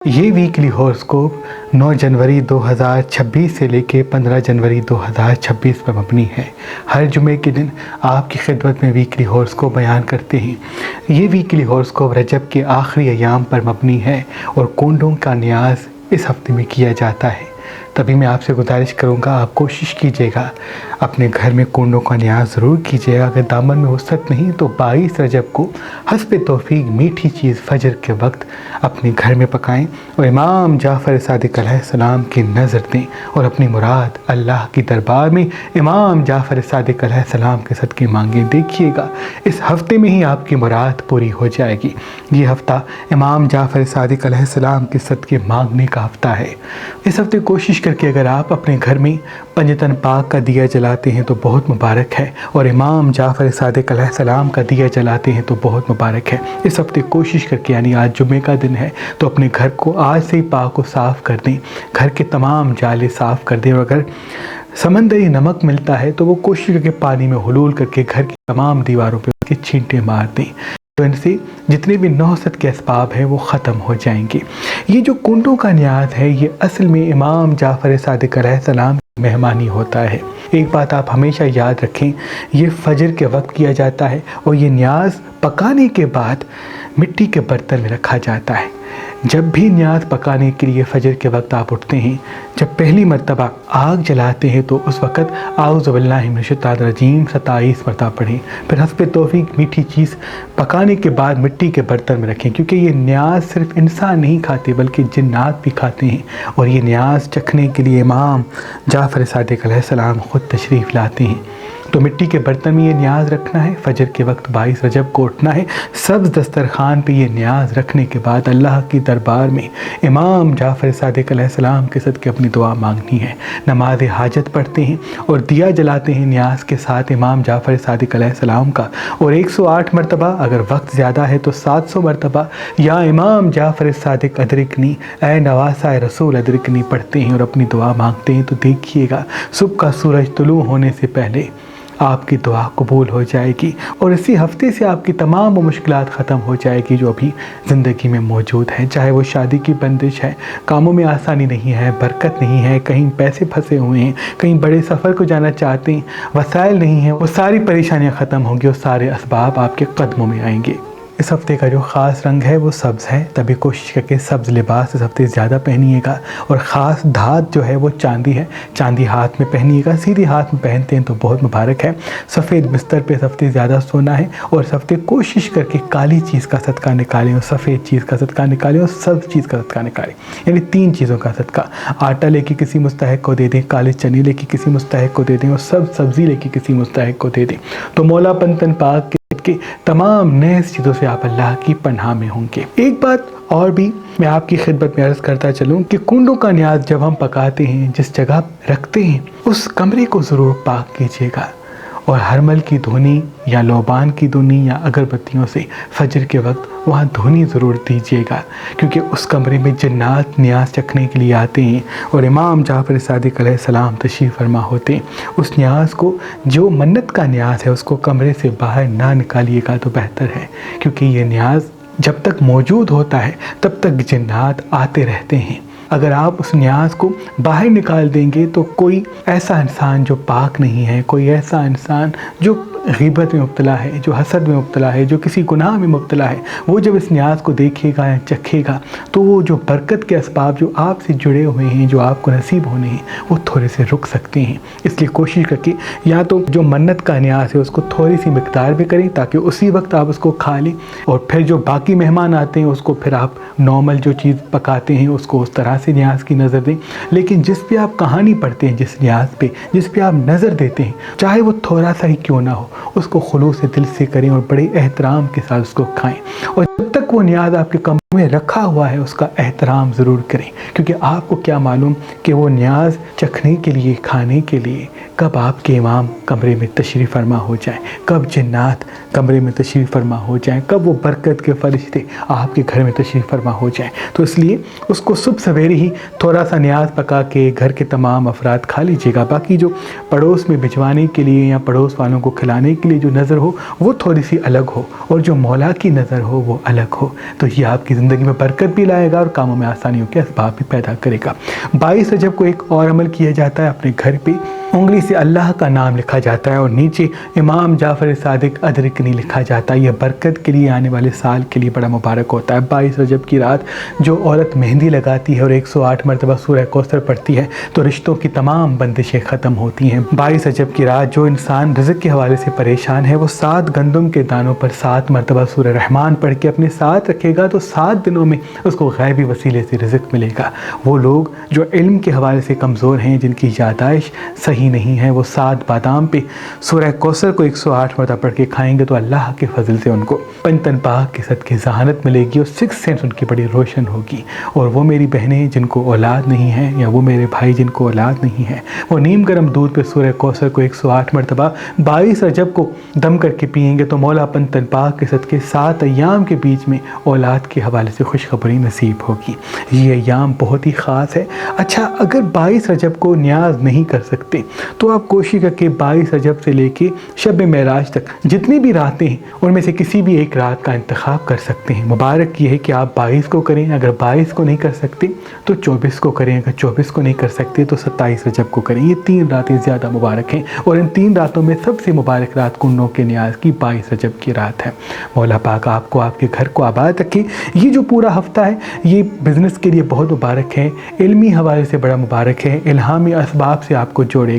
ये weekly horoscope 9 जनवरी 2026 से लेकर 15 जनवरी 2026 पर मबनी है। हर जुमे के दिन आपकी खिदमत में वीकली हॉरोस्कोप बयान करते हैं। ये वीकली हॉरोस्कोप रजब के आखिरी अयाम पर मबनी है और कुंडों का न्याज इस हफ्ते में किया जाता है। तभी मैं आपसे गुजारिश करूंगा, आप कोशिश कीजिएगा अपने घर में कुंडों का न्याज ज़रूर कीजिएगा। अगर दामन में वसअत नहीं तो 22 रजब को हस्ब तौफीक मीठी चीज़ फजर के वक्त अपने घर में पकाएं और इमाम जाफ़र सादिक अलैहिस्सलाम की नज़र दें और अपनी मुराद अल्लाह की दरबार में इमाम जाफ़र सादिक अलैहिस्सलाम के सदक़े मांगें। देखिएगा इस हफ्ते में ही आपकी मुराद पूरी हो जाएगी। ये हफ़्ता इमाम जाफ़र सादिक अलैहिस्सलाम के सदक़े मांगने का हफ़्ता है। इस हफ्ते कोशिश करके अगर आप अपने घर में पंजतन पाक का दिया जलाते हैं तो बहुत मुबारक है और इमाम जाफ़र सादिक अलैहिस्सलाम का दिया जलाते हैं तो बहुत मुबारक है। इस हफ्ते कोशिश करके, यानी आज जुमे का दिन है, तो अपने घर को आज से ही पाक को साफ़ कर दें, घर के तमाम जाले साफ़ कर दें और अगर समंदरी नमक मिलता है तो वो कोशिश करके पानी में हुलूल करके घर की तमाम दीवारों पर उसके छींटे मार दें। तो इनसे जितने भी नौसत के असबाब हैं वो ख़त्म हो जाएंगे। ये जो कुंडों का न्याज है ये असल में इमाम जाफ़र सादिक अलैहिस्सलाम की मेहमानी होता है। एक बात आप हमेशा याद रखें, ये फजर के वक्त किया जाता है और ये न्याज पकाने के बाद मिट्टी के बर्तन में रखा जाता है। जब भी न्याज पकाने के लिए फजर के वक्त आप उठते हैं, जब पहली मरतबा आग जलाते हैं तो उस वक़्त आऊज़ु बिल्लाहि मिनश्शैतानिर्रजीम 27 मरतबा पढ़ें। फिर हस्ब तौफीक मीठी चीज़ पकाने के बाद मिट्टी के बर्तन में रखें, क्योंकि ये न्याज सिर्फ इंसान नहीं खाते बल्कि जिन्नात भी खाते हैं और ये न्याज चखने के लिए इमाम जाफ़र सादिक अलैहिस्सलाम ख़ुद तशरीफ़ लाते हैं। तो मिट्टी के बर्तन में ये न्याज रखना है। फजर के वक्त 22 रजब को उठना है। सब्ज़ दस्तरखान पे ये न्याज रखने के बाद अल्लाह की दरबार में इमाम जाफ़र सादिक अलैहिस्सलाम के सदक़े अपनी दुआ मांगनी है। नमाज हाजत पढ़ते हैं और दिया जलाते हैं न्याज के साथ इमाम जाफ़र सादिक अलैहिस्सलाम का, और 108 मरतबा, अगर वक्त ज़्यादा है तो 700 मरतबा या इमाम जाफ़र सादिक अदरिकनी ए नवासा रसूल अदरिकनी पढ़ते हैं और अपनी दुआ मांगते हैं। तो देखिएगा सुबह का सूरज तुलू होने से पहले आपकी दुआ कबूल हो जाएगी और इसी हफ्ते से आपकी तमाम मुश्किलात ख़त्म हो जाएगी जो अभी ज़िंदगी में मौजूद है। चाहे वो शादी की बंदिश है, कामों में आसानी नहीं है, बरकत नहीं है, कहीं पैसे फंसे हुए हैं, कहीं बड़े सफ़र को जाना चाहते हैं, वसाइल नहीं है, वो सारी परेशानियाँ ख़त्म होंगी और सारे असबाब आपके कदमों में आएंगे। इस हफ़्ते का जो ख़ास रंग है वो सब्ज़ है, तभी कोशिश करके सब्ज़ लिबास इस हफ़्ते ज़्यादा पहनिएगा और ख़ास धात जो है वो चांदी है, चांदी हाथ में पहनिएगा। सीधे हाथ में पहनते हैं तो बहुत मुबारक है। सफ़ेद बिस्तर पे इस हफ़्ते ज़्यादा सोना है और इस हफ़्ते कोशिश करके काली चीज़ का सदका निकालें और सफ़ेद चीज़ का सदका निकालें और सब्ज़ चीज़ का सदका निकालें, यानी 3 चीज़ों का सदका। आटा लेके किसी मुस्तहिक को दे दें, काले चने लेके किसी मुस्तहिक को दे दें और सब्ज़ी लेके किसी मुस्तहिक को दे दें। तो मौला पंतन पाक के तमाम नए चीज़ों से आप अल्लाह की पनाह में होंगे। एक बात और भी मैं आपकी खिदमत में अर्ज़ करता चलूँ कि कुंडों का न्याज जब हम पकाते हैं, जिस जगह रखते हैं उस कमरे को ज़रूर पाक कीजिएगा और हरमल की धुनी या लोबान की धुनी या अगरबत्तियों से फजर के वक्त वहाँ धुनी ज़रूर दीजिएगा, क्योंकि उस कमरे में जन्नात न्याज चखने के लिए आते हैं और इमाम जाफ़र सादिक अलैहिस्सलाम तशरीफ़ फरमा होते हैं। उस न्याज को, जो मन्नत का न्याज है, उसको कमरे से बाहर ना निकालिएगा तो बेहतर है, क्योंकि ये न्याज जब तक मौजूद होता है तब तक जन्नात आते रहते हैं। अगर आप उस न्याज को बाहर निकाल देंगे तो कोई ऐसा इंसान जो पाक नहीं है, कोई ऐसा इंसान जो ग़ीबत में मुब्तला है, जो हसद में मुब्तला है, जो किसी गुनाह में मुब्तला है, वो जब इस न्याज को देखेगा या चखेगा तो वो जो बरकत के असबाब जो आपसे जुड़े हुए हैं, जो आपको नसीब होने हैं, वो थोड़े से रुक सकते हैं। इसलिए कोशिश करके या तो जो मन्नत का न्याज है उसको थोड़ी सी मिक़दार में करें ताकि उसी वक्त आप उसको खा लें, और फिर जो बाकी मेहमान आते हैं उसको फिर आप नॉर्मल जो चीज़ पकाते हैं उसको उस तरह से न्याज की नज़र दें। लेकिन जिस पे आप कहानी पढ़ते हैं, जिस न्याज पे, जिस पे आप नज़र देते हैं, चाहे वो थोड़ा सा ही क्यों ना हो, उसको खुलूस से दिल से करें और बड़े एहतराम के साथ उसको खाएं। और जब तक वो न्याज आपके कमरे में रखा हुआ है उसका एहतराम ज़रूर करें, क्योंकि आपको क्या मालूम कि वो न्याज चखने के लिए, खाने के लिए कब आपके इमाम कमरे में तशरीफ़ फरमा हो जाए, कब जन्नात कमरे में तशरीफ़ फरमा हो जाए, कब वो बरकत के फरिश्ते आपके घर में तशरीफ़ फरमा हो जाए। तो इसलिए उसको सुबह सवेरे ही थोड़ा सा न्याज पका के घर के तमाम अफराद खा लीजिएगा। बाकी जो पड़ोस में भिजवाने के लिए या पड़ोस वालों को खिलाने के लिए जो नज़र हो वो थोड़ी सी अलग हो और जो मौला की नज़र हो वो अलग हो। तो ये आपकी ज़िंदगी में बरकत भी लाएगा और कामों में आसानियों के असबाब भी पैदा करेगा। 22 रजब को एक और अमल किया जाता है, अपने घर पे उंगली से अल्लाह का नाम लिखा जाता है और नीचे इमाम जाफ़र सादिक अदरिकनी लिखा जाता है। यह बरकत के लिए, आने वाले साल के लिए बड़ा मुबारक होता है। 22 रजब की रात जो औरत मेहंदी लगाती है और 108 मरतबा सूरह कौसर पढ़ती है तो रिश्तों की तमाम बंदिशें ख़त्म होती हैं। 22 रजब की रात जो इंसान रिज़्क़ के हवाले से परेशान है वो 7 गंदम के दानों पर 7 मरतबा सूरह रहमान पढ़ के अपने साथ रखेगा तो 7 दिनों में उसको गैबी वसीले से रिज़्क़ मिलेगा। वो लोग जो इल्म के हवाले से कमज़ोर हैं, जिनकी यादाश्त सही नहीं है, वो 7 बादाम पे सूरह कौसर को 108 मरतबा पढ़ के खाएंगे तो अल्लाह के फजल से उनको पंतन पाक के सदके ज़हानत मिलेगी और 6 सेंस उनकी बड़ी रोशन होगी। और वो मेरी बहनें जिनको औलाद नहीं है या वो मेरे भाई जिनको औलाद नहीं है, वो नीम गर्म दूध पे सूरह कौसर को 108 मरतबा 22 रजब को दम करके पिएंगे तो मौला पंतन पाक के सदके 7 अय्याम के बीच में औलाद के हवाले से खुशखबरी नसीब होगी। ये अय्याम बहुत ही ख़ास है। अच्छा, अगर 22 रजब को न्याज नहीं कर सकते तो आप कोशिश करके 22 रजब से लेके शब मेराज तक जितनी भी रातें हैं उनमें से किसी भी एक रात का इंतखाब कर सकते हैं। मुबारक ये है कि आप 22 को करें, अगर 22 को नहीं कर सकते तो 24 को करें, अगर 24 को नहीं कर सकते तो 27 रजब को करें। ये 3 रातें ज़्यादा मुबारक हैं और इन 3 रातों में सबसे मुबारक रात कुन्नों के न्याज की 22 रजब की रात है। मौला पाक आपको, आपके घर को आबाद रखे। ये जो पूरा हफ्ता है ये बिज़नेस के लिए बहुत मुबारक है, इल्मी हवाले से बड़ा मुबारक है, इल्हामी असबाब से आपको जोड़ेगा।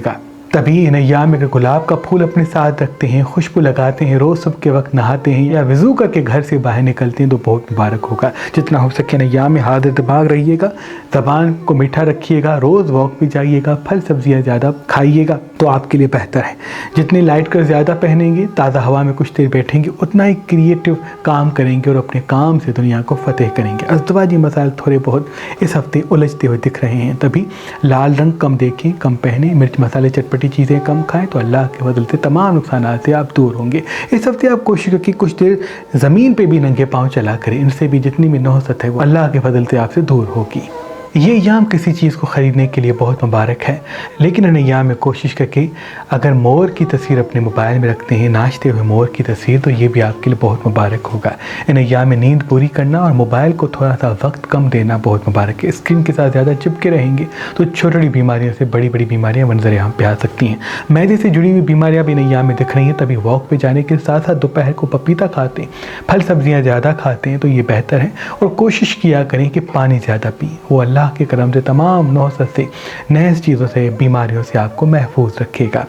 तभी इन अय्याम में गुलाब का फूल अपने साथ रखते हैं, खुशबू लगाते हैं, रोज़ सुबह के वक्त नहाते हैं या वज़ू करके घर से बाहर निकलते हैं तो बहुत मुबारक होगा। जितना हो सके इन अय्याम में हाज़िर दिमाग रहिएगा, ज़बान को मीठा रखिएगा, रोज़ वॉक भी जाइएगा, फल सब्जियाँ ज़्यादा खाइएगा तो आपके लिए बेहतर है। जितनी लाइट कर ज़्यादा पहनेंगे, ताज़ा हवा में कुछ देर बैठेंगे, उतना ही क्रिएटिव काम करेंगे और अपने काम से दुनिया को फतेह करेंगे। अज़दवाजी मसाइल थोड़े बहुत इस हफ्ते उलझते हुए दिख रहे हैं, तभी लाल रंग कम देखें, कम पहने, मिर्च मसाले चटपटी चीज़ें कम खाएं तो अल्लाह के फजल से तमाम नुकसान से आप दूर होंगे। इस हफ्ते आप कोशिश करके कुछ देर ज़मीन पे भी नंगे पाँव चला करें, इनसे भी जितनी भी नौसत है वो अल्लाह के फजल से आपसे दूर होगी। ये अय्याम किसी चीज़ को ख़रीदने के लिए बहुत मुबारक है, लेकिन इन अय्याम में कोशिश करके अगर मोर की तस्वीर अपने मोबाइल में रखते हैं, नाचते हुए मोर की तस्वीर, तो ये भी आपके लिए बहुत मुबारक होगा। इन अय्याम में नींद पूरी करना और मोबाइल को थोड़ा सा वक्त कम देना बहुत मुबारक है। स्क्रीन के साथ ज़्यादा चिपके रहेंगे तो छोटी छोटी बीमारियों से बड़ी बड़ी बीमारियाँ मंजर आम पे आ सकती हैं। मैदे से जुड़ी हुई बीमारियाँ भी इन अय्याम में दिख रही हैं, तभी वॉक पे जाने के साथ साथ दोपहर को पपीता खाते हैं, फल सब्जियाँ ज़्यादा खाते हैं तो ये बेहतर है। और कोशिश किया करें कि पानी ज़्यादा पिए, वो अल्लाह के करम से तमाम नौसत से, नहस चीज़ों से, बीमारियों से आपको महफूज रखेगा।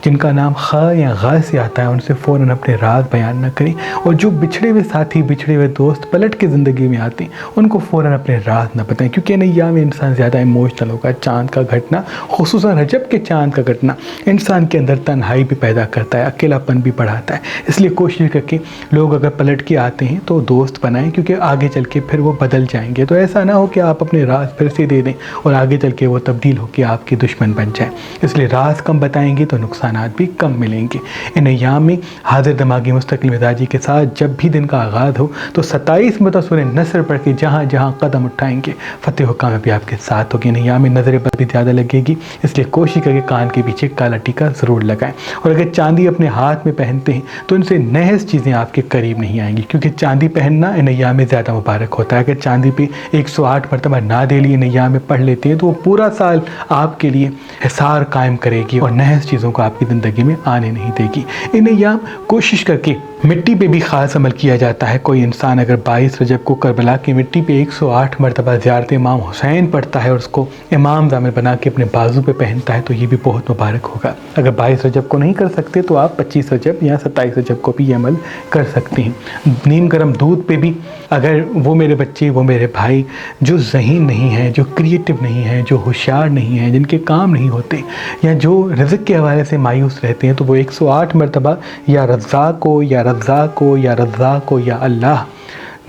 जिनका नाम ख या ग से आता है उनसे फ़ौरन अपने राज बयान न करें, और जो बिछड़े हुए साथी, बिछड़े हुए दोस्त पलट के ज़िंदगी में आते हैं उनको फ़ौरन अपने राज न बताएं, क्योंकि इन अय्याम में इंसान ज़्यादा इमोशनल होगा। चाँद का घटना, खुसूसन रजब के चाँद का घटना इंसान के अंदर तन्हाई भी पैदा करता है, अकेलापन भी बढ़ाता है। इसलिए कोशिश करके लोग अगर पलट के आते हैं तो दोस्त बनाएं, क्योंकि आगे चल के फिर वो बदल जाएंगे। तो ऐसा ना हो कि आप अपने राज फिर से दे दें और आगे चल के वो तब्दील होकर आपके दुश्मन बन जाए। इसलिए राज कम बताएंगे तो नुकसानात भी कम मिलेंगे। इन अय्याम में हाजिर दिमागी मुस्तकिल मिजाजी के साथ जब भी दिन का आगाज़ हो तो 27 मतलब सूरह नसर पढ़ के जहाँ जहाँ कदम उठाएंगे फतेह व कामयाबी आपके साथ होगी। इन अय्याम में नज़र बद भी ज़्यादा लगेगी, इसलिए कोशिश करके कान के पीछे काला टीका ज़रूर लगाएं। और अगर चांदी अपने हाथ में पहनते हैं तो इनसे नहस चीज़ें आपके करीब नहीं आएंगी, क्योंकि चांदी पहनना इन अय्याम में ज़्यादा मुबारक होता है। अगर चांदी पे 108 मरतबा ना दे लिए इन अय्याम में पढ़ लेते हैं तो वो पूरा साल आपके लिए हिसार कायम करेगी और नहस चीज़ों को आपकी ज़िंदगी में आने नहीं देगी। इन अय्याम कोशिश करके मिट्टी पे भी ख़ास अमल किया जाता है। कोई इंसान अगर 22 रजब को करबला की मिट्टी पे 108 मरतबा ज़ियारत इमाम हुसैन पढ़ता है और उसको इमाम ज़ामिल बना के अपने बाजू पे पहनता है तो ये भी बहुत मुबारक होगा। अगर 22 रजब को नहीं कर सकते तो आप 25 रजब या 27 रजब को भी ये अमल कर सकते हैं। नीम गर्म दूध पे भी अगर वो मेरे बच्चे, वो मेरे भाई जो ज़हीन नहीं हैं, जो क्रिएटिव नहीं हैं, जो होशियार नहीं हैं, जिनके काम नहीं होते या जो रिज़्क़ के हवाले से मायूस रहते हैं, तो वो 108 मरतबा या रज़्ज़ाक़ को या रज़्ज़ाक़ को या रज़्ज़ाक़ को या अल्लाह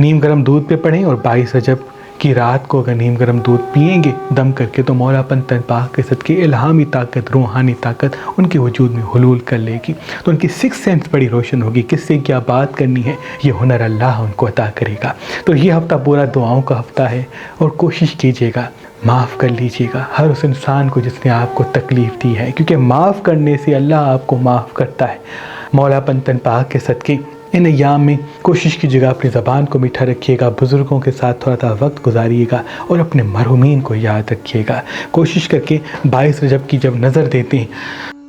नीम गर्म दूध पे पढ़ें। और 22 रजब की रात को अगर नीम गर्म दूध पिएंगे दम करके तो मौला पंतन पाक के सदके इल्हामी ताकत, रूहानी ताकत उनके वजूद में हुलूल कर लेगी, तो उनकी 6 सेंस बड़ी रोशन होगी। किससे क्या बात करनी है ये हुनर अल्लाह उनको अता करेगा। तो ये हफ़्ता पूरा दुआओं का हफ़्ता है और कोशिश कीजिएगा, माफ़ कर लीजिएगा हर उस इंसान को जिसने आपको तकलीफ़ दी है, क्योंकि माफ़ करने से अल्लाह आपको माफ़ करता है। मौला पंतन पाक के सदके इन अय्याम में कोशिश कीजिएगा अपनी ज़बान को मीठा रखिएगा, बुज़ुर्गों के साथ थोड़ा सा वक्त गुजारिएगा और अपने मरहूमीन को याद रखिएगा। कोशिश करके 22 रजब की जब नज़र देते हैं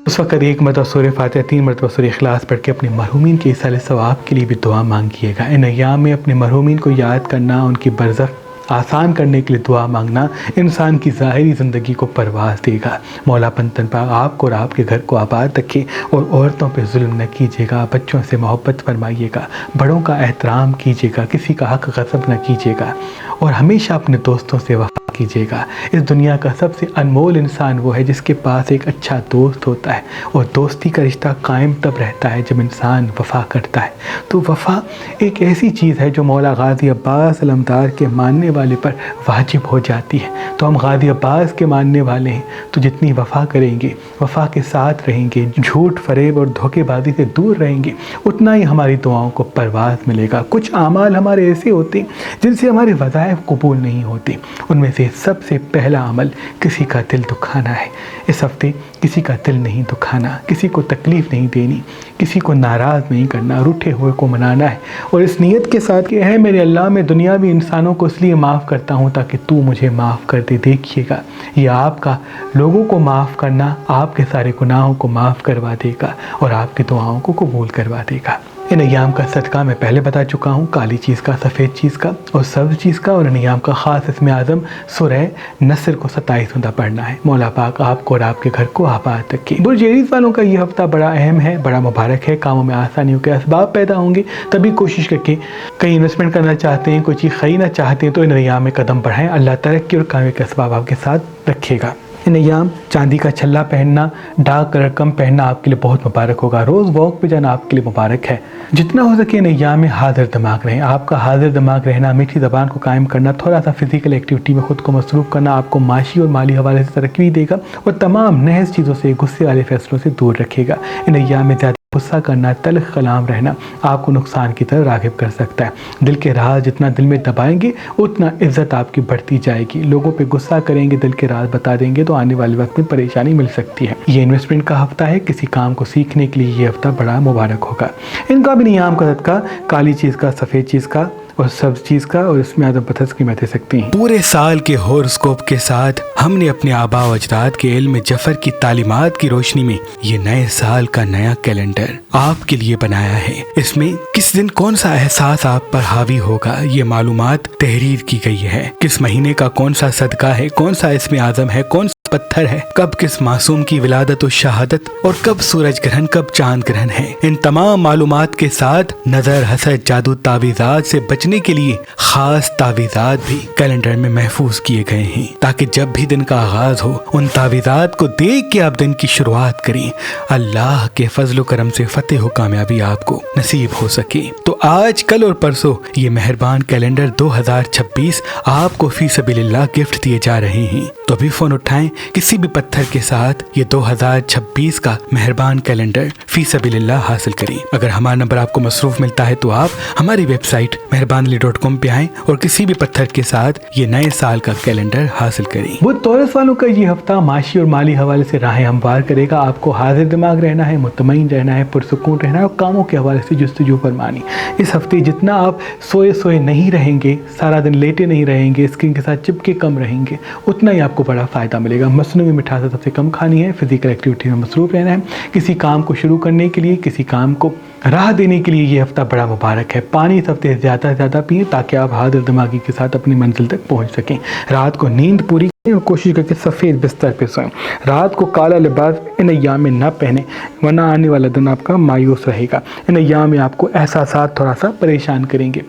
उस वक्त 1 मरतबा सूरह फातिहा 3 मरतबा सूरह इखलास पढ़ के अपने मरहूमीन के इसाले सवाब के लिए भी दुआ मांगिएगा। इन अय्याम में अपने मरहूमीन को याद करना, उनकी बरज़ख आसान करने के लिए दुआ मांगना इंसान की ज़ाहिरी ज़िंदगी को परवाज़ देगा। मौला पंतन पाक आपको और आपके घर को आबाद रखे और औरतों पे जुल्म न कीजिएगा, बच्चों से मोहब्बत फरमाइएगा, बड़ों का एहतराम कीजिएगा, किसी का हक़ गज़ब न कीजिएगा और हमेशा अपने दोस्तों से वफ़ा कीजिएगा। इस दुनिया का सबसे अनमोल इंसान वो है जिसके पास एक अच्छा दोस्त होता है और दोस्ती का रिश्ता कायम तब रहता है जब इंसान वफ़ा करता है। तो वफ़ा एक ऐसी चीज़ है जो मौला गाज़ी अब्बास अलमदार के मानने वाले पर वाजिब हो जाती है। तो हम गाज़ी अब्बास के मानने वाले हैं, तो जितनी वफ़ा करेंगे, वफ़ा के साथ रहेंगे, झूठ फरेब और धोखेबाजी से दूर रहेंगे, उतना ही हमारी दुआओं को परवाज़ मिलेगा। कुछ आमाल हमारे ऐसे होते हैं जिनसे हमारे वज़ाइफ कबूल नहीं होते। उनमें से सबसे पहला अमल किसी का दिल दुखाना है। इस हफ्ते किसी का दिल नहीं दुखाना, किसी को तकलीफ़ नहीं देनी, किसी को नाराज़ नहीं करना, रूठे हुए को मनाना है और इस नीयत के साथ कि है मेरे अल्लाह, मैं दुनियावी इंसानों को इसलिए माफ़ करता हूँ ताकि तू मुझे माफ़ कर दे। देखिएगा ये आपका लोगों को माफ़ करना आपके सारे गुनाहों को माफ़ करवा देगा और आपकी दुआओं को कबूल करवा देगा। इन अय्याम का सदका मैं पहले बता चुका हूँ, काली चीज़ का, सफ़ेद चीज़ का और सब्ज़ चीज़ का। और इन अय्याम का ख़ास इसमें आज़म सूरह नसर को 27 मुदा पढ़ना है। मौला पाक आपको और आपके घर को आबाद रखे। बुर्ज एरीज़ वालों का ये हफ़्ता बड़ा अहम है, बड़ा मुबारक है। कामों में आसानियों के असबाब पैदा होंगे, तभी कोशिश करके कहीं इन्वेस्टमेंट करना चाहते हैं, कोई चीज़ ख़रीदना चाहते हैं तो इन अय्याम में कदम बढ़ाएँ। अल्लाह तरक्की और कामयाबी के असबाब आपके साथ रखेगा। इन अय्याम चांदी का छल्ला पहनना, डार्क कलर कम पहनना आपके लिए बहुत मुबारक होगा। रोज़ वॉक पे जाना आपके लिए मुबारक है। जितना हो सके इन अय्याम में हाजिर दिमाग रहें। आपका हाजिर दिमाग रहना, मीठी ज़बान को कायम करना, थोड़ा सा फिजिकल एक्टिविटी में ख़ुद को मसरूफ़ करना आपको माशी और माली हवाले से तरक्की देगा और तमाम नहज़ चीज़ों से, गुस्से वाले फैसलों से दूर रखेगा। इन अय्याम में ज़्यादा गुस्सा करना, तल्ख़ कलाम रहना आपको नुकसान की तरफ राग़िब कर सकता है। दिल के राज जितना दिल में दबाएंगे उतना इज़्ज़त आपकी बढ़ती जाएगी। लोगों पे गुस्सा करेंगे, दिल के राज बता देंगे तो आने वाले वक्त में परेशानी मिल सकती है। ये इन्वेस्टमेंट का हफ्ता है, किसी काम को सीखने के लिए ये हफ्ता बड़ा मुबारक होगा। इनका भी नियाम का सदका काली चीज़ का, सफ़ेद चीज़ का और सब चीज़ का और इसमें आदम पथस की दे सकते हैं। पूरे साल के हॉरोस्कोप के साथ हमने अपने आबा व अजदाद के इल्म जफर की तालीमात की रोशनी में ये नए साल का नया कैलेंडर आपके लिए बनाया है। इसमें किस दिन कौन सा एहसास आप पर हावी होगा ये मालूमात तहरीर की गई है। किस महीने का कौन सा सदका है, कौन सा इसमें आज़म है, कौन पत्थर है, कब किस मासूम की विलादत और शहादत और कब सूरज ग्रहण, कब चांद ग्रहण है। इन तमाम मालूमात के साथ नजर, हसद, जादू, तावीज़ात से बचने के लिए खास तावीज़ात भी कैलेंडर में महफूज किए गए हैं ताकि जब भी दिन का आगाज हो उन तावीज़ात को देख के आप दिन की शुरुआत करें। अल्लाह के फजल करम से फतेह और कामयाबी आपको नसीब हो सके। तो आज, कल और परसों ये मेहरबान कैलेंडर 2026 आपको फी सबीलिल्लाह गिफ्ट दिए जा रहे हैं। तो अभी फोन उठाएं, किसी भी पत्थर के साथ ये 2026 का मेहरबान कैलेंडर फी सबीलिल्लाह हासिल करें। अगर हमारा नंबर आपको मसरूफ मिलता है तो आप हमारी वेबसाइट मेहरबानअली.com पे आएं और किसी भी पत्थर के साथ ये नए साल का कैलेंडर हासिल करें। वो तौरस वालों का ये हफ्ता माशी और माली हवाले से राहें हमवार करेगा। आपको हाजिर दिमाग रहना है, मुतमईन रहना है, पुरसुकून रहना है और कामों के हवाले से जुस्तजू फरमानी। इस हफ्ते जितना आप सोए सोए नहीं रहेंगे, सारा दिन लेटे नहीं रहेंगे, स्क्रीन के साथ चिपके कम रहेंगे, उतना ही आपको बड़ा फ़ायदा मिलेगा। मसनूई मिठास सबसे कम खानी है, फिजिकल एक्टिविटी में मसरूफ़ रहना है। किसी काम को शुरू करने के लिए, किसी काम को राह देने के लिए ये हफ्ता बड़ा मुबारक है। पानी इस हफ्ते ज़्यादा से ज़्यादा पिएं ताकि आप हाजिर दिमागी के साथ अपनी मंजिल तक पहुंच सकें। रात को नींद पूरी करें और कोशिश करके सफ़ेद बिस्तर पे सोएं। रात को काला लिबास इन अय्याम में न पहने वरना आने वाला दिन आपका मायूस रहेगा। इन अय्याम में आपको एहसासात थोड़ा सा परेशान करेंगे,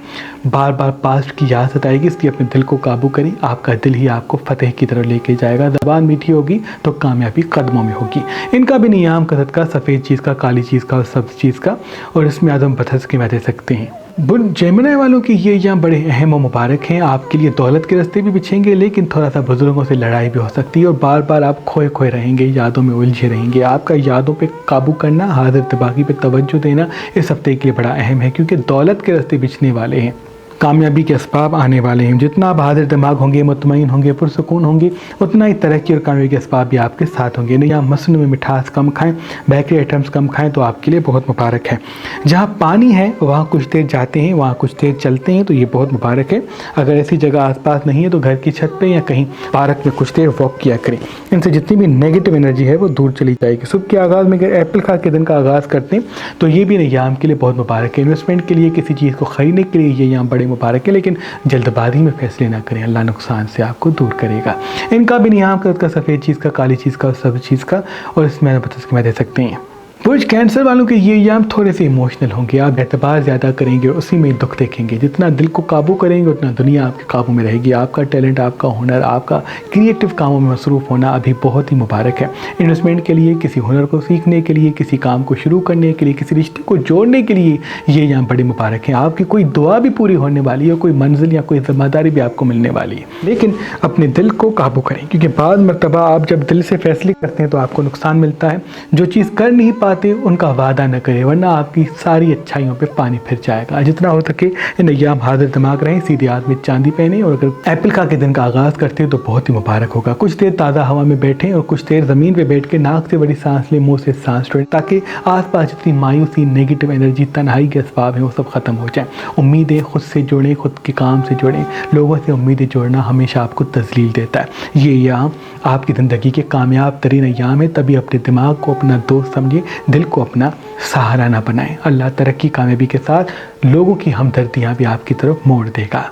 बार बार पास्ट की याद सताएगी, इसलिए अपने दिल को काबू करें। आपका दिल ही आपको फतेह की तरफ लेके जाएगा। ज़बान मीठी होगी तो कामयाबी कदमों में होगी। इनका भी नियाम का सदका सफ़ेद चीज़ का, काली चीज़ का और सब्ज़ चीज़ का और इसमें आदम पथस की दे सकते हैं। बुन जेमिनी वालों की ये यहाँ बड़े अहम और मुबारक हैं। आपके लिए दौलत के रास्ते भी बिछेंगे, लेकिन थोड़ा सा बुजुर्गों से लड़ाई भी हो सकती है और बार बार आप खोए खोए रहेंगे, यादों में उलझे रहेंगे। आपका यादों पे काबू करना, हाजिर दिमागी पे तवज्जो देना इस हफ्ते के लिए बड़ा अहम है क्योंकि दौलत के रास्ते बिछने वाले हैं। कामयाबी के असबाब आने वाले हैं। जितना आप हाजिर दिमाग होंगे, मुतमईन होंगे, पुरसुकून होंगे, उतना ही तरक्की और कामयाबी के असबाब भी आपके साथ होंगे। नहीं, आप मसनू में मिठास कम खाएं, बेकरी आइटम्स कम खाएं तो आपके लिए बहुत मुबारक है। जहाँ पानी है वहाँ कुछ देर जाते हैं, वहाँ कुछ देर चलते हैं तो ये बहुत मुबारक है। अगर ऐसी जगह आसपास नहीं है तो घर की छत पे या कहीं पार्क में कुछ देर वॉक किया करें। इनसे जितनी भी नेगेटिव एनर्जी है वो दूर चली जाएगी। सुबह के आगाज़ में अगर एप्पल खा के दिन का आगाज़ करते हैं तो ये भी नियाम के लिए बहुत मुबारक है। इन्वेस्टमेंट के लिए, किसी चीज़ को ख़रीदने के लिए ये यहाँ बड़े मुबारक है, लेकिन जल्दबाजी में फैसले ना करें, अल्लाह नुकसान से आपको दूर करेगा। इनका भी नियाम का सफ़ेद चीज़ का, काली चीज़ का और सब चीज़ का, और इसमें मैं दे सकते हैं। बुर्ज कैंसर वालों के ये एग्जाम थोड़े से इमोशनल होंगे। आप एतबार ज़्यादा करेंगे, उसी में दुख देखेंगे। जितना दिल को काबू करेंगे उतना दुनिया आपके काबू में रहेगी। आपका टैलेंट, आपका हुनर, आपका क्रिएटिव कामों में मसरूफ़ होना अभी बहुत ही मुबारक है। इन्वेस्टमेंट के लिए, किसी हुनर को सीखने के लिए, किसी काम को शुरू करने के लिए, किसी रिश्ते को जोड़ने के लिए ये एग्जाम बड़े मुबारक हैं। आपकी कोई दुआ भी पूरी होने वाली है, कोई मंजिल या कोई ज़िम्मेदारी भी आपको मिलने वाली है। लेकिन अपने दिल को काबू करें, क्योंकि बाद मरतबा आप जब दिल से फैसले करते हैं तो आपको नुकसान मिलता है। जो चीज़ कर नहीं पाते उनका वादा न करें, वरना आपकी सारी अच्छाइयों पे पानी फिर जाएगा। जितना हो सके इन अय्याम हाजिर दिमाग रहें, सीधे हाथ में चांदी पहने, और अगर एप्पल खा के दिन का आगाज़ करते हैं तो बहुत ही मुबारक होगा। कुछ देर ताज़ा हवा में बैठें और कुछ देर ज़मीन पे बैठ के नाक से बड़ी सांस लें, मुंह से सांस छोड़ें, ताकि आसपास जितनी मायूसी, नेगेटिव एनर्जी, तन्हाई के असबाब हैं वो सब ख़त्म हो जाए। उम्मीदें खुद से जोड़ें, खुद के काम से जोड़ें। लोगों से उम्मीदें जोड़ना हमेशा आपको तज़लील देता है। ये अय्याम आपकी ज़िंदगी के कामयाब तरीन अय्याम है। तभी अपने दिमाग को अपना दोस्त समझिए, दिल को अपना सहारा ना बनाएं। अल्लाह तरक्की, कामयाबी के साथ लोगों की हमदर्दियाँ भी आपकी तरफ मोड़ देगा।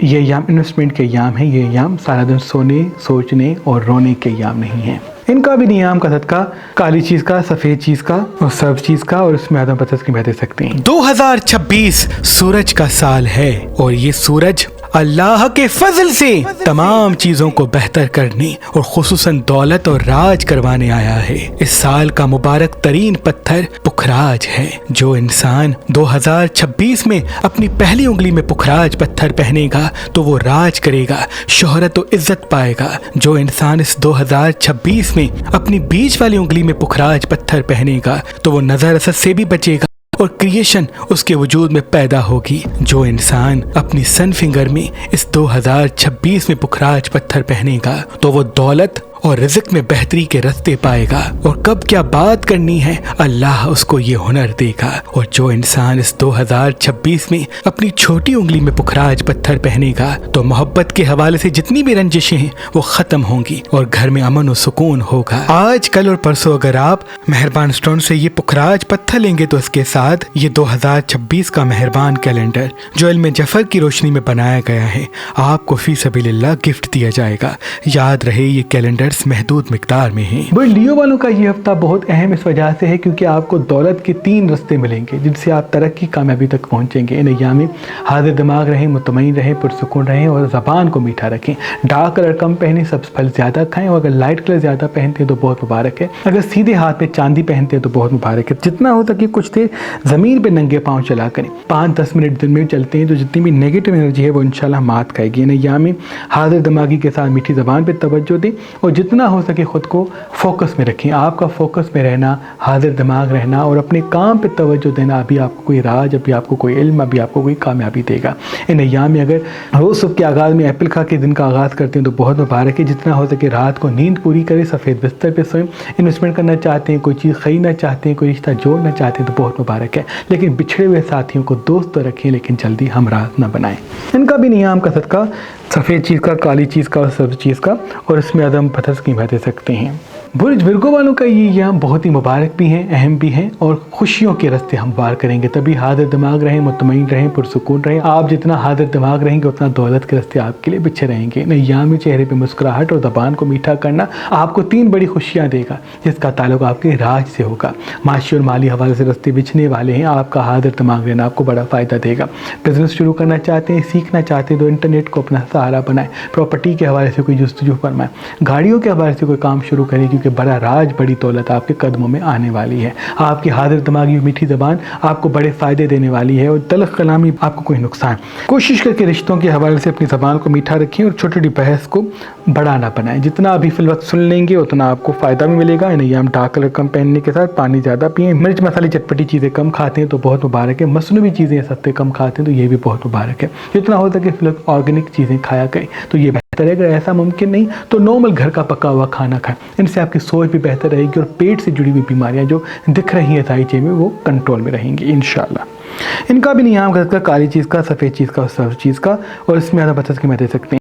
ये अय्याम इन्वेस्टमेंट के अय्याम है। ये अय्याम सारा दिन सोने, सोचने और रोने के अय्याम नहीं है। इनका भी नियाम का सदका काली चीज़ का, सफ़ेद चीज़ का और सब चीज़ का, और इसमें आदम पतस की दे सकते हैं। 2026 सूरज का साल है, और ये सूरज अल्लाह के फजल से तमाम चीज़ों को बेहतर करने और खुसूसन दौलत और राज करवाने आया है। इस साल का मुबारक तरीन पत्थर पुखराज है। जो इंसान 2026 में अपनी पहली उंगली में पुखराज पत्थर पहनेगा तो वो राज करेगा, शोहरत और इज्जत पाएगा। जो इंसान इस 2026 में अपनी बीच वाली उंगली में पुखराज पत्थर पहनेगा तो वो नजर असद से भी बचेगा और क्रिएशन उसके वजूद में पैदा होगी। जो इंसान अपनी सन फिंगर में इस 2026 में पुखराज पत्थर पहनेगा तो वो दौलत और रिज़्क में बेहतरी के रास्ते पाएगा, और कब क्या बात करनी है अल्लाह उसको ये हुनर देगा। और जो इंसान इस 2026 में अपनी छोटी उंगली में पुखराज पत्थर पहनेगा तो मोहब्बत के हवाले से जितनी भी रंजिशें हैं वो ख़त्म होंगी और घर में अमन और सुकून होगा। आज, कल और परसों अगर आप मेहरबान स्टोन से ये पुखराज पत्थर लेंगे तो इसके साथ ये 2026 का मेहरबान कैलेंडर जो इल्म जफर की रोशनी में बनाया गया है आपको फी सबीलिल्लाह गिफ्ट दिया जाएगा। याद रहे ये कैलेंडर महदूद मिकदार में है। बट लियो वालों का ये हफ्ता बहुत अहम इस वजह से है क्योंकि आपको दौलत के 3 रास्ते मिलेंगे जिनसे आप तरक्की, कामयाबी तक पहुंचेंगे। इन अय्याम में हाजिर दिमाग रहें, मुतमईन रहें, पुरसुकून रहें और ज़बान को मीठा रखें। डार्क कलर कम पहने, सब फल ज़्यादा खाएं, और अगर लाइट कलर ज़्यादा पहनते हैं तो बहुत मुबारक है। अगर सीधे हाथ में चांदी पहनते हैं तो बहुत मुबारक है। जितना हो सके कुछ देर ज़मीन पर नंगे पाँव चला करें। 5-10 मिनट दिन में चलते हैं तो जितनी भी नेगेटिव एनर्जी है वो इंशाल्लाह मात खाएगी। इन अय्याम में हाजिर दिमागी के साथ मीठी ज़बान पर तवज्जो दें और जितना हो सके खुद को फोकस में रखें। आपका फोकस में रहना, हाजिर दिमाग रहना और अपने काम पे तवज्जो देना अभी आपको कोई राज, अभी आपको कोई इल्म, अभी आपको कोई कामयाबी देगा। इन अय्याम में अगर रोज़ सुबह के आगाज़ में एप्पल खा के दिन का आगाज़ करते हैं तो बहुत मुबारक है। जितना हो सके रात को नींद पूरी करें, सफ़ेद बिस्तर पे सोएं। इन्वेस्टमेंट करना चाहते हैं, कोई चीज़ ख़रीदना चाहते हैं, कोई रिश्ता जोड़ना चाहते हैं तो बहुत मुबारक है। लेकिन बिछड़े हुए साथियों को दोस्त तो रखें लेकिन जल्दी हमराह न बनाएं। इनका भी नियाम का सदका सफ़ेद चीज़ का, काली चीज़ का और सब चीज़ का, और इसमें आदम पथस की दे सकते हैं। बुर्ज विर्गो वालों का ये अय्याम बहुत ही मुबारक भी हैं, अहम भी हैं और खुशियों के रास्ते हम पार करेंगे। तभी हाजिर दिमाग रहें, मुतमईन रहें, पुरसुकून रहें। आप जितना हाजिर दिमाग रहेंगे उतना दौलत के रास्ते आपके लिए बिछे रहेंगे। इन अय्याम में चेहरे पे मुस्कुराहट और ज़बान को मीठा करना आपको 3 बड़ी खुशियाँ देगा जिसका ताल्लुक आपके राज से होगा। माशी और माली हवाले से रास्ते बिछने वाले हैं। आपका हाजिर दिमाग रहना आपको बड़ा फ़ायदा देगा। बिजनेस शुरू करना चाहते हैं, सीखना चाहते हैं तो इंटरनेट को अपना सहारा बनाएं। प्रॉपर्टी के हवाले से कोई जुस्तजू फरमाएं, गाड़ियों के हवाले से कोई काम शुरू करें क्योंकि बड़ा राज, बड़ी दौलत आपके कदमों में आने वाली है। आपकी हाजिर दिमागी और मीठी ज़बान आपको बड़े फ़ायदे देने वाली है और तल्ख़ कलामी आपको कोई नुकसान। कोशिश करके रिश्तों के हवाले से अपनी ज़बान को मीठा रखें और छोटी छोटी बहस को बड़ा ना बनाएं। जितना अभी फिल वक्त सुन लेंगे उतना आपको फ़ायदा भी मिलेगा। इन अय्याम डार्क कलर कम पहनने के साथ पानी ज़्यादा पिएं। मिर्च मसाले चटपटी चीज़ें कम खाते हैं तो बहुत मुबारक है। मसनूई चीज़ें सस्ते कम खाते हैं तो ये भी बहुत मुबारक है। जितना हो सके फिल वक्त ऑर्गेनिक चीज़ें खाया करें तो ये बेहतर है। अगर ऐसा मुमकिन नहीं तो नॉर्मल घर का पका हुआ खाना खाएं। इनसे आपकी सोच भी बेहतर रहेगी और पेट से जुड़ी हुई बीमारियाँ जो दिख रही हैं दाईचे में वो कंट्रोल में रहेंगी इंशाल्लाह। इनका भी नियाम घर का काली चीज़ का, सफ़ेद चीज़ का और सब्ज़ चीज़ का, और इसमें ज़्यादा बचत की मैं दे सकते हैं।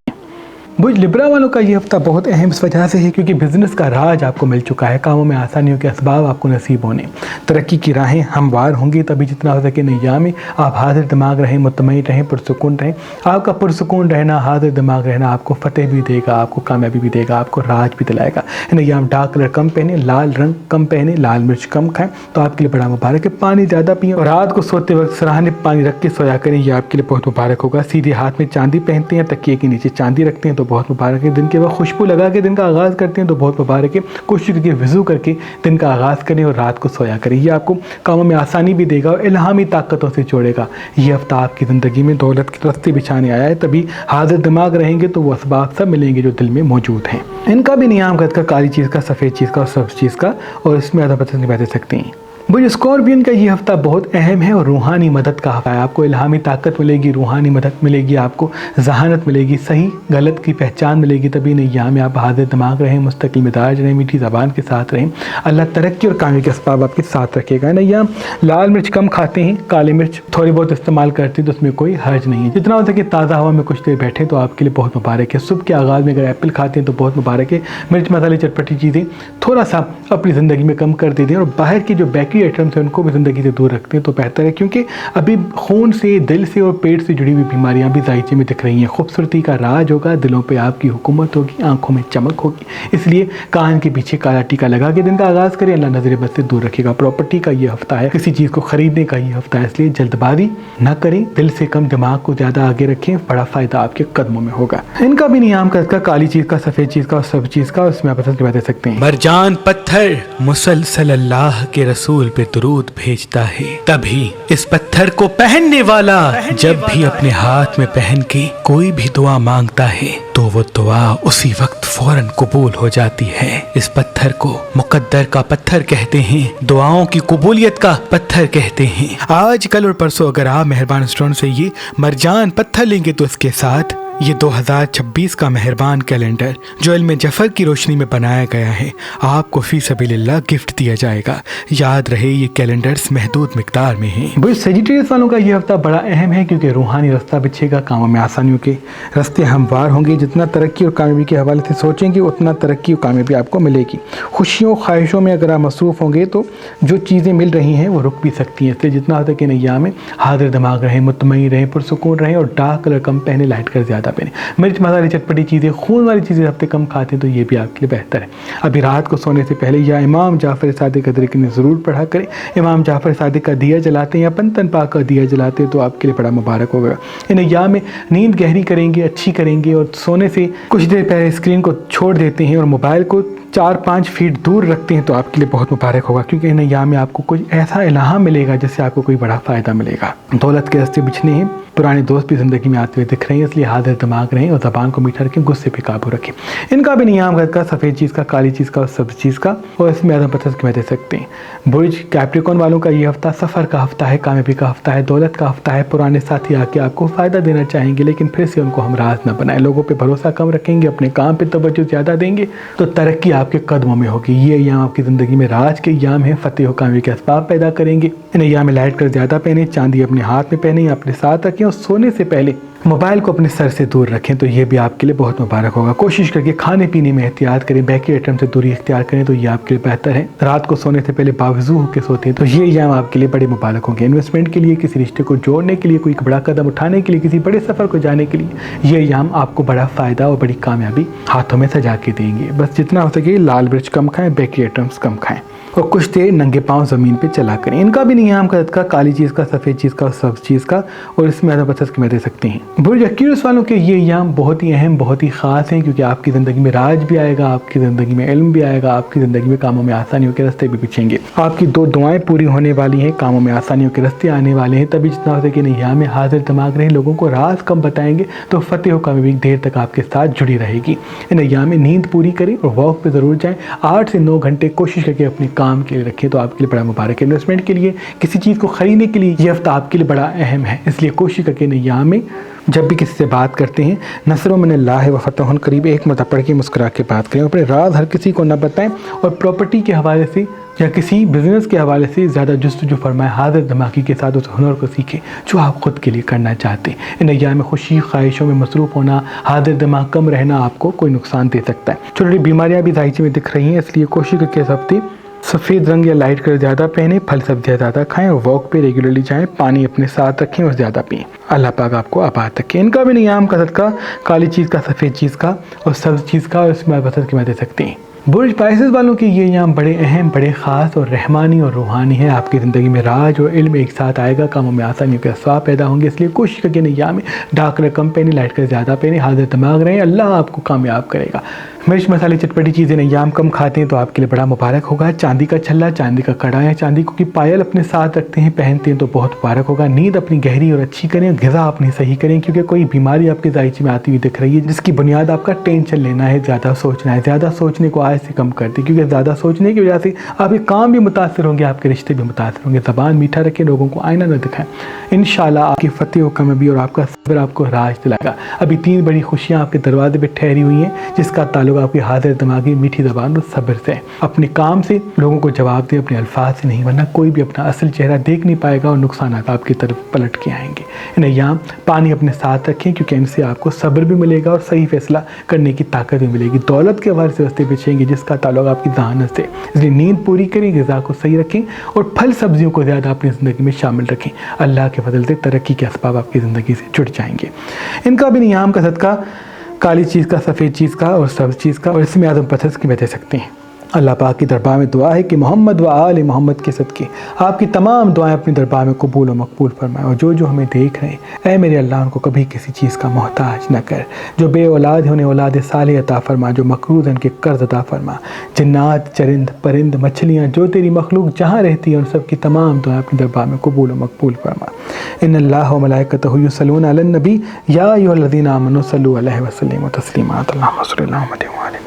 बुर्ज लिब्रा वालों का ये हफ्ता बहुत अहम इस वजह से है क्योंकि बिज़नेस का राज आपको मिल चुका है। कामों में आसानियों के असबाब आपको नसीब होने, तरक्की की राहें हमवार होंगी। तभी जितना हो सके नैया में आप हाजिर दिमाग रहें, मुतमईन रहें, पुरसुकून रहें। आपका पुरसुकून रहना, हाजिर दिमाग रहना आपको फ़तेह भी देगा, आपको कामयाबी भी देगा, आपको राज भी दिलाएगा। नैया में डार्क कलर कम पहने, लाल रंग कम पहने, लाल मिर्च कम खाएँ तो आपके लिए बड़ा मुबारक है। पानी ज़्यादा पिएँ और रात को सोते वक्त सराहने पानी रख के सोया करें, ये आपके लिए बहुत मुबारक होगा। सीधे हाथ में चांदी पहनते हैं, तकिए के नीचे चांदी रखते हैं तो बहुत मुबारक है। दिन के वक्त खुशबू लगा के दिन का आगाज़ करते हैं तो बहुत मुबारक है। कोशिश करके वज़ू करके दिन का आगाज़ करें और रात को सोया करें, ये आपको कामों में आसानी भी देगा और इल्हामी ताकतों से जोड़ेगा। ये हफ्ता आपकी ज़िंदगी में दौलत के रास्ते बिछाने आया है। तभी हाजिर दिमाग रहेंगे तो वो असबाब सब मिलेंगे जो दिल में मौजूद हैं। इनका भी नियाम का काली चीज़ का, सफ़ेद चीज़ का और सब्ज़ चीज़ का, और इसमें ज़्यादा बचत नहीं दे सकते हैं। बुर्ज स्कॉर्पियन का ये हफ्ता बहुत अहम है और रूहानी मदद का हफ्ता है। आपको इल्हामी ताकत मिलेगी, रूहानी मदद मिलेगी, आपको जहानत मिलेगी, सही गलत की पहचान मिलेगी। तभी नैया में आप हाजिर दिमाग रहें, मुस्तकिल मिजाज रहें, मीठी ज़बान के साथ रहें। अल्लाह तरक्की और कामयाबी के असबाब आपके साथ रखेगा। नैया लाल मिर्च कम खाते हैं, काली मिर्च थोड़ी बहुत इस्तेमाल करते हैं तो उसमें कोई हर्ज नहीं है। जितना हो सके ताज़ा हवा में कुछ देर बैठे तो आपके लिए बहुत मुबारक है। सुबह के आगाज़ में अगर एप्पल खाते हैं तो बहुत मुबारक है। मिर्च मसाले चटपटी चीज़ें थोड़ा सा अपनी ज़िंदगी में कम कर देते हैं और बाहर की जो बेकरी आइटम्स हैं उनको भी ज़िंदगी से दूर रखते हैं तो बेहतर है, क्योंकि अभी खून से, दिल से और पेट से जुड़ी हुई बीमारियां भी दाईचे में दिख रही हैं। खूबसूरती का राज होगा, दिलों पे आपकी हुकूमत होगी, आंखों में चमक होगी। इसलिए कान के पीछे काला टीका लगा के दिन का आगाज़ करें, अल्लाह नज़र बद से दूर रखेगा। प्रॉपर्टी का ये हफ्ता है, किसी चीज़ को ख़रीदने का ये हफ्ता है, इसलिए जल्दबाजी ना करें, दिल से कम दिमाग को ज़्यादा आगे रखें, बड़ा फ़ायदा आपके कदमों में होगा। इनका भी नियाम का काली चीज़ का, सफ़ेद चीज़ का और सब चीज़ का, उसमें आप दे सकते हैं। मरजान पत्थर मुसलसल अल्लाह के रसूल पे दुरूद भेजता है, तभी इस पत्थर को पहनने वाला जब भी अपने हाथ में पहन के कोई भी दुआ मांगता है तो वो दुआ उसी वक्त फौरन कबूल हो जाती है। इस पत्थर को मुकद्दर का पत्थर कहते हैं, दुआओं की कबूलियत का पत्थर कहते हैं। आज कल और परसों अगर आप मेहरबान स्टोन से ये मरजान पत्थर लेंगे तो इसके साथ ये 2026 का मेहरबान कैलेंडर जो इल्म जफर की रोशनी में बनाया गया है आपको फी सबिलिल्लाह गिफ्ट दिया जाएगा। याद रहे ये कैलेंडर्स महदूद मिकदार में हैं। बुर्ज सेजिटेरियस वालों का ये हफ्ता बड़ा अहम है क्योंकि रूहानी रास्ता बिछेगा, कामों में आसानियों के रास्ते हमवार होंगे। जितना तरक्की और कामयाबी के हवाले से सोचेंगे उतना तरक्की और कामयाबी आपको मिलेगी। खुशियों ख्वाहिशों में अगर आप मसरूफ़ होंगे तो जो चीज़ें मिल रही हैं वो रुक भी सकती हैं। इसलिए जितना होता है कि नैया में हाजिर दिमाग रहें, मुतमईन रहें, पुरसुकून रहें और डार्क कलर कम पहने, लाइट कलर ज़्यादा पहने। मिर्च मसाले चटपटी चीज़ें, खून वाली चीज़ें हफ्ते कम खाते हैं तो ये भी आपके लिए बेहतर है। अभी रात को सोने से पहले या इमाम जाफ़र सादिक का ज़िक्र ज़रूर पढ़ा करें। इमाम जाफ़र सादिक का दिया जलाते हैं या पंतन पाक का दिया जलाते हैं तो आपके लिए बड़ा मुबारक होगा। इन अय्याम में नींद गहरी करेंगे, अच्छी करेंगे और सोने से कुछ देर पहले स्क्रीन को छोड़ देते हैं और मोबाइल को 4-5 फीट दूर रखते हैं तो आपके लिए बहुत मुबारक होगा, क्योंकि इन अय्याम में आपको कुछ ऐसा इल्हाम मिलेगा जिससे आपको कोई बड़ा फ़ायदा मिलेगा। दौलत के रास्ते बिछने हैं, पुराने दोस्त भी ज़िंदगी में आते हुए दिख रहे हैं, इसलिए हाजिर दिमाग रहें और ज़बान को मीठा रखें, गुस्से पे काबू रखें। इनका भी नियाम का सफ़ेद चीज़ का, काली चीज़ का और सब्ज़ चीज़ का, और इसमें आदम पत्थर की दे सकते हैं। बुर्ज कैप्रिकॉर्न वालों का ये हफ्ता सफ़र का हफ्ता है, कामयाबी का हफ्ता है, दौलत का हफ्ता है। पुराने साथी आके आपको फ़ायदा देना चाहेंगे लेकिन फिर से उनको हमराज न बनाएं। लोगों पर भरोसा कम रखेंगे, अपने काम पर तवज्जो ज़्यादा देंगे तो तरक्की आपके कदमों में होगी। ये अय्याम आपकी ज़िंदगी में राज के अय्याम है, फ़तेह और कामयाबी के असबाब पैदा करेंगे। इन अय्याम में लाइट कर ज़्यादा पहने, चांदी अपने हाथ में पहने या अपने साथ रखें और सोने से पहले मोबाइल को अपने सर से दूर रखें तो ये भी आपके लिए बहुत मुबारक होगा। कोशिश करके खाने पीने में एहतियात करें, बेकरी आइटम से दूरी इख्तियार करें तो ये आपके लिए बेहतर है। रात को सोने से पहले बावजू होकर सोते हैं तो ये अय्याम आपके लिए बड़े मुबारक होंगे। इन्वेस्टमेंट के लिए, किसी रिश्ते को जोड़ने के लिए, कोई बड़ा कदम उठाने के लिए, किसी बड़े सफ़र को जाने के लिए ये अय्याम आपको बड़ा फ़ायदा और बड़ी कामयाबी हाथों में सजा के देंगे। बस जितना हो सके लाल मिर्च कम खाएँ, बेकरी आइटम्स कम खाएँ और कुछ देर नंगे पाँव ज़मीन पे चला करें। इनका भी नियाम का काली चीज़ का, सफ़ेद चीज़ का और सब्ज़ चीज़ का, और इसमें आधा बचत की दे सकते हैं। برج ایکویرس والوں کے یہ ایام بہت ہی اہم، بہت ہی خاص ہیں، کیونکہ آپ کی زندگی میں راج بھی آئے گا، آپ کی زندگی میں علم بھی آئے گا، آپ کی زندگی میں کاموں میں آسانیوں کے راستے بھی بچھیں گے، آپ کی 2 دعائیں پوری ہونے والی ہیں، کاموں میں آسانیوں کے راستے آنے والے ہیں۔ تبھی جتنا ہو سکے ان ایام میں حاضر دماغ رہیں، لوگوں کو راز کم بتائیں گے تو فتح و کامیابی دیر تک آپ کے ساتھ جڑی رہے گی۔ ان ایام میں نیند پوری کریں اور واک پہ ضرور جائیں، 8 سے 9 گھنٹے کوشش کر کے اپنے کام کے لیے رکھیں تو آپ کے لیے بڑا مبارک ہے۔ انویسٹمنٹ کے لیے، کسی چیز کو خریدنے کے لیے یہ ہفتہ آپ کے لیے بڑا اہم ہے، اس لیے کوشش کر کے ان ایام میں جب بھی کسی سے بات کرتے ہیں نصر من اللہ و فتح قریب ایک مرتبہ پڑھ کے مسکرا کے بات کریں، اپنے راز ہر کسی کو نہ بتائیں، اور پراپرٹی کے حوالے سے یا کسی بزنس کے حوالے سے زیادہ جستجو فرمائیں، حاضر دماغی کے ساتھ اس ہنر کو سیکھیں جو آپ خود کے لیے کرنا چاہتے ہیں۔ ان ایام میں خوشی خواہشوں میں مصروف ہونا، حاضر دماغ کم رہنا آپ کو کوئی نقصان دے سکتا ہے۔ چھوٹی چھوٹی بیماریاں بھی ظاہر میں دکھ رہی ہیں، اس لیے کوشش کر کے اس ہفتے سفید رنگ یا لائٹ کلر زیادہ پہنیں، پھل سبزیاں زیادہ کھائیں اور واک پہ ریگولرلی جائیں، پانی اپنے ساتھ رکھیں اور زیادہ پئیں۔ اللہ پاک آپ کو آباد رکھے۔ ان کا بھی نیام کا صدقہ کالی چیز کا، سفید چیز کا اور سبز چیز کا، اور اس میں بسر کی مدد دے سکتے ہیں۔ برج پائسز والوں کے یہ ایام بڑے اہم، بڑے خاص اور رحمانی اور روحانی ہیں۔ آپ کی زندگی میں راج اور علم ایک ساتھ آئے گا، کاموں میں آسانیوں کے اسباب پیدا ہوں گے، اس لیے کوشش کریں ایام میں ڈارک کلر کم پہنیں، لائٹ کلر زیادہ پہنیں، حاضر دماغ رہیں، اللہ آپ کو کامیاب کرے گا۔ مرچ مسالے چٹپٹی چیزیں ایام کم کھاتے ہیں تو آپ کے لیے بڑا مبارک ہوگا۔ چاندی کا چھلا، چاندی کا کڑا یا چاندی کی پائل اپنے ساتھ رکھتے ہیں، پہنتے ہیں تو بہت مبارک ہوگا۔ نیند اپنی گہری اور اچھی کریں، غذا اپنی صحیح کریں، کیونکہ کوئی بیماری آپ کے ذائچے میں آتی ہوئی دکھ رہی ہے جس کی بنیاد آپ کا ٹینشن لینا ہے، زیادہ سوچنا ہے۔ زیادہ سوچنے کو آج سے کم کر دیں، کیونکہ زیادہ سوچنے کی وجہ سے آپ کے کام بھی متاثر ہوں گے، آپ کے رشتے بھی متاثر ہوں گے۔ زبان میٹھا رکھیں، لوگوں کو آئینہ نہ دکھائیں، انشاءاللہ آپ کی فتح و کامیابی اور آپ کا صبر آپ کو راج دلائے گا۔ ابھی 3 بڑی خوشیاں آپ کے دروازے پہ ٹھہری ہوئی ہیں، جس کا تعلق آپ کی حاضر دماغی میٹھی زبان اور صبر سے ہے۔ اپنے کام سے لوگوں کو جواب دیں، اپنے الفاظ سے نہیں، ورنہ کوئی بھی اپنا اصل چہرہ دیکھ نہیں پائے گا اور نقصانات آپ کی طرف پلٹ کے آئیں گے۔ ان ایام پانی اپنے ساتھ رکھیں، کیونکہ ان سے آپ کو صبر بھی ملے گا اور صحیح فیصلہ کرنے کی طاقت بھی ملے گی۔ دولت کے حوالے سے راستے بچیں گے جس کا تعلق آپ کی ذہانت سے، اس لیے نیند پوری کریں، غذا کو صحیح رکھیں اور پھل سبزیوں کو زیادہ اپنی زندگی میں شامل رکھیں۔ اللہ کے فضل سے ترقی کے اسباب آپ کی زندگی سے جڑ جائیں گے۔ ان کا بھی ایام کا صدقہ کالی چیز کا، سفید چیز کا اور سبز چیز کا، اور اس میں اعظم پتھر کی دے سکتے ہیں۔ اللہ پاک کی دربار میں دعا ہے کہ محمد و آل محمد کے صدقے آپ کی تمام دعائیں اپنی دربار میں قبول و مقبول فرمائے، اور جو ہمیں دیکھ رہے ہیں اے میرے اللہ ان کو کبھی کسی چیز کا محتاج نہ کر، جو بے اولاد ہیں انہیں اولاد صالح عطا فرما، جو مقروض ہیں ان کے قرض عطا فرما، جنات، چرند، پرند، مچھلیاں جو تیری مخلوق جہاں رہتی ہیں ان سب کی تمام دعائیں اپنی دربار میں قبول و مقبول فرما۔ ان اللہ و ملائکتہ یصلون علی النبی یا ایھا الذین آمنوا صلوا علیہ وسلموا تسلیما، اللہم صل علی محمد و علی